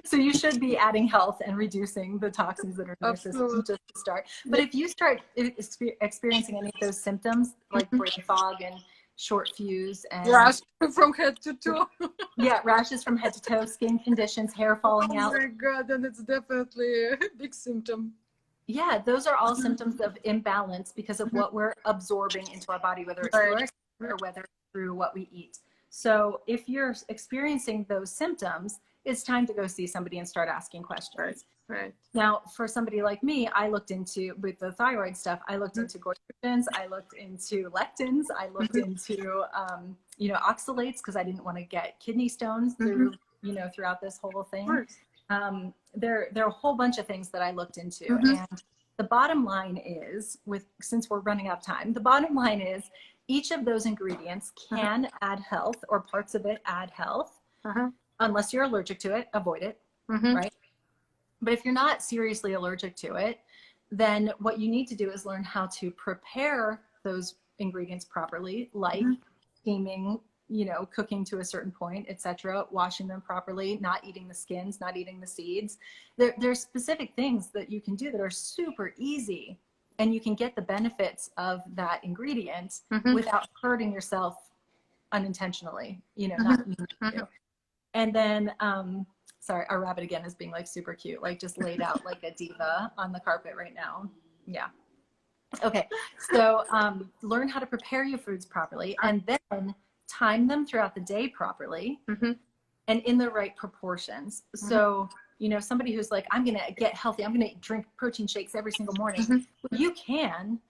So you should be adding health and reducing the toxins that are in your system just to start. But if you start experiencing any of those symptoms, like brain fog and short fuse and
rashes from head to toe.
Yeah, rashes from head to toe, skin conditions, hair falling out.
Oh my God, then it's definitely a big symptom.
Yeah, those are all symptoms of imbalance because of what we're absorbing into our body, whether it's through our skin or whether it's through what we eat. So if you're experiencing those symptoms, it's time to go see somebody and start asking questions.
Right.
Now, for somebody like me, I looked into, with the thyroid stuff, I looked into goitrogens, I looked into lectins, I looked into, oxalates, because I didn't want to get kidney stones through, throughout this whole thing. There are a whole bunch of things that I looked into. And the bottom line is, since we're running out of time, the bottom line is each of those ingredients can add health, or parts of it add health. Unless you're allergic to it, avoid it, right? But if you're not seriously allergic to it, then what you need to do is learn how to prepare those ingredients properly, like steaming, cooking to a certain point, etc., washing them properly, not eating the skins, not eating the seeds. There's specific things that you can do that are super easy, and you can get the benefits of that ingredient without hurting yourself unintentionally, not meaning to. And then, sorry, our rabbit again is being like super cute, like just laid out like a diva on the carpet right now. Yeah. Okay. So learn how to prepare your foods properly, and then time them throughout the day properly and in the right proportions. So, somebody who's like, I'm going to get healthy, I'm going to drink protein shakes every single morning. Well, you can,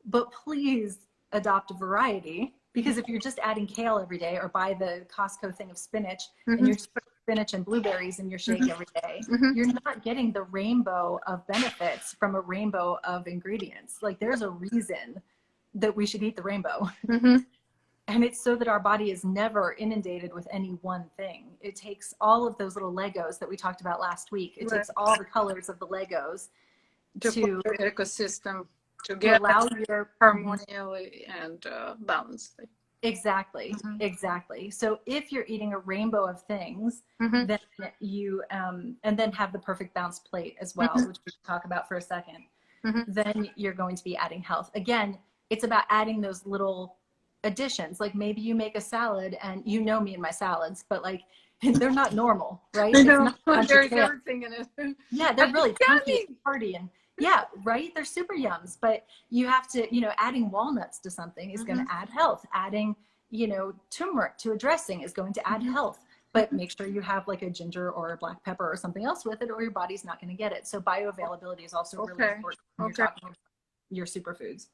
but please adopt a variety. Because if you're just adding kale every day, or buy the Costco thing of spinach, and you're just putting spinach and blueberries in your shake every day, you're not getting the rainbow of benefits from a rainbow of ingredients. Like, there's a reason that we should eat the rainbow. And it's so that our body is never inundated with any one thing. It takes all of those little Legos that we talked about last week. It takes all the colors of the Legos to
the ecosystem to get
allow your
harmonially and balanced.
Exactly. So if you're eating a rainbow of things, then you and then have the perfect balanced plate as well, which we can talk about for a second, then you're going to be adding health. Again, it's about adding those little additions. Like, maybe you make a salad, and me and my salads, but like, they're not normal, right?
I know. There's everything in it.
Yeah, they're really chunky and hearty, and yeah, right? They're super yums, but you have to, adding walnuts to something is going to add health. Adding, turmeric to a dressing is going to add health, but make sure you have like a ginger or a black pepper or something else with it, or your body's not going to get it. So bioavailability is also really important when you're talking about your superfoods.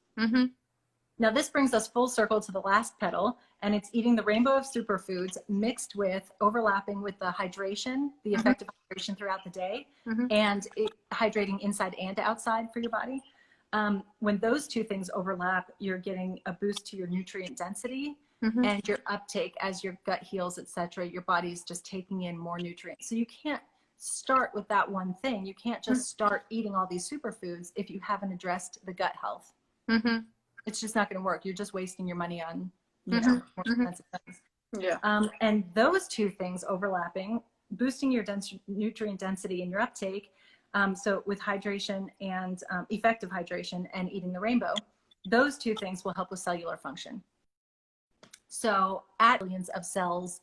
Now, this brings us full circle to the last petal, and it's eating the rainbow of superfoods mixed with overlapping with the hydration, the effective hydration throughout the day, and hydrating inside and outside for your body. When those two things overlap, you're getting a boost to your nutrient density and your uptake as your gut heals, etc. Your body's just taking in more nutrients. So you can't start with that one thing. You can't just start eating all these superfoods if you haven't addressed the gut health. It's just not going to work. You're just wasting your money on more expensive things. And those two things overlapping, boosting your nutrient density and your uptake, so with hydration and effective hydration and eating the rainbow, those two things will help with cellular function. So add billions of cells,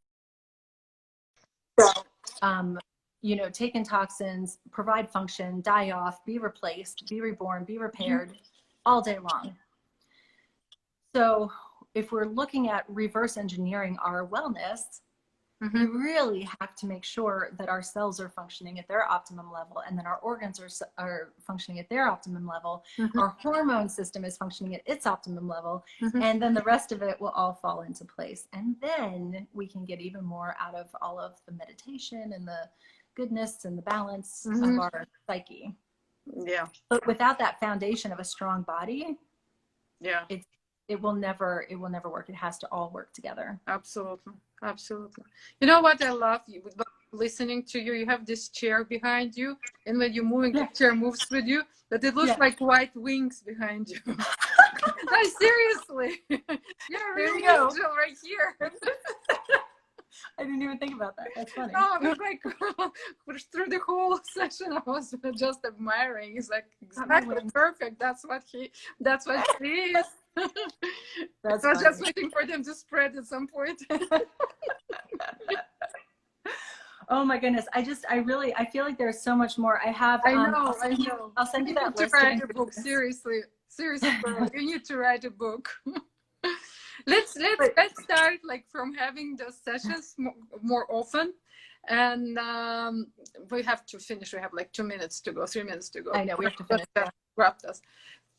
take in toxins, provide function, die off, be replaced, be reborn, be repaired all day long. So if we're looking at reverse engineering our wellness, we really have to make sure that our cells are functioning at their optimum level, and then our organs are functioning at their optimum level. Our hormone system is functioning at its optimum level, and then the rest of it will all fall into place. And then we can get even more out of all of the meditation and the goodness and the balance of our psyche. But without that foundation of a strong body, it will never work. It has to all work together.
Absolutely. You know what I love listening to you? You have this chair behind you, and when you're moving, the chair moves with you, that it looks like white wings behind you. No, seriously. You're a real angel right here.
I didn't even think about that. That's funny.
No, it was like through the whole session, I was just admiring. He's like, exactly perfect. That's what she is.
That's
I was
funny.
just waiting for them to spread at some point.
Oh my goodness. I feel like there's so much more. I have,
I know.
I'll send you that
to
list.
write a book. Seriously, Pearl, you need to write a book. Let's start like from having the sessions more often, and we have to finish. We have like 2 minutes to go, 3 minutes to go.
I know we have to finish.
Wrap this.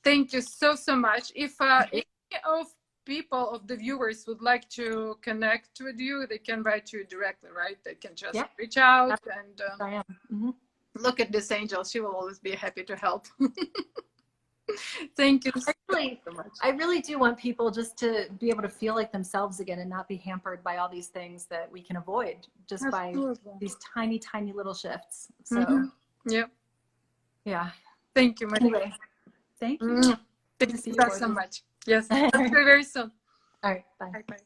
Thank you so much. If any of people of the viewers would like to connect with you, they can write you directly, right? They can just reach out and look at this angel. She will always be happy to help. Thank you so much.
I really do want people just to be able to feel like themselves again and not be hampered by all these things that we can avoid just by these tiny, tiny little shifts. So, yeah.
Thank you,
Anyway, thank you.
Thank you so much. Yes, very soon.
All right. Bye.
Bye.